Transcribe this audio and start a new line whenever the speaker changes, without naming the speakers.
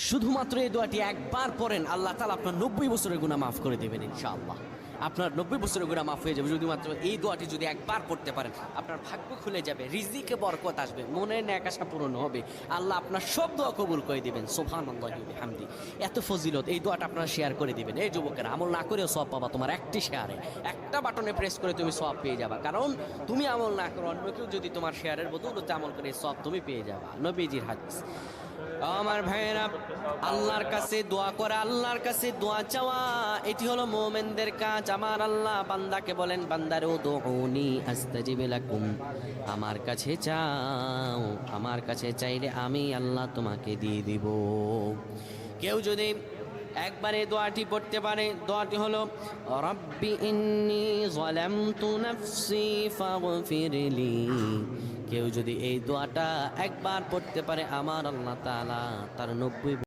শুধুমাত্র এই দোয়াটি একবার পড়েন, আল্লাহ তাআলা আপনার 90 বছরের গুনাহ মাফ করে দেবেন ইনশাআল্লাহ। আপনার 90 বছরের গুনাহ মাফ হয়ে যাবে শুধুমাত্র এই দোয়াটি যদি একবার পড়তে পারেন। আপনার ভাগ্য খুলে যাবে, রিজিকে বরকত আসবে, মনের ন্যাক আশা পূরণ হবে, আল্লাহ আপনার সব দোয়া কবুল করে দিবেন। সুবহানাল্লাহি ওয়া বিহামদি। এত ফজিলত, এই দোয়াটা আপনারা শেয়ার করে দিবেন। এই যুবকেরা, আমল না করেও সওয়াব পাবা। তোমার একটি শেয়ারে, একটা বাটনে প্রেস করে তুমি সওয়াব পেয়ে যাবা। কারণ তুমি আমল না করো, অন্য কেউ যদি তোমার শেয়ারের বদৌলতে আমল করে, সওয়াব তুমি পেয়ে যাবা। নবীজির হাদিস। আমার ভাইয়েরা, আল্লাহর কাছে দোয়া করা, আল্লাহর কাছে দোয়া চাওয়া, এটি হলো মুমিনদের কাজ। আমার আল্লাহ বান্দাকে বলেন, বান্দারে উদউনি আস্তাজিব লাকুম, আমার কাছে চাও, আমার কাছে চাইলে আমি আল্লাহ তোমাকে দিয়ে দিব। কেউ যদি একবারে দোয়াটি পড়তে পারে, দোয়াটি হলো রব্বি ইন্নী যালামতু নাফসি ফাগফিরলি। কেউ যদি এই দোয়াটা একবার পড়তে পারে, আমার আল্লাহ তাআলা তার 90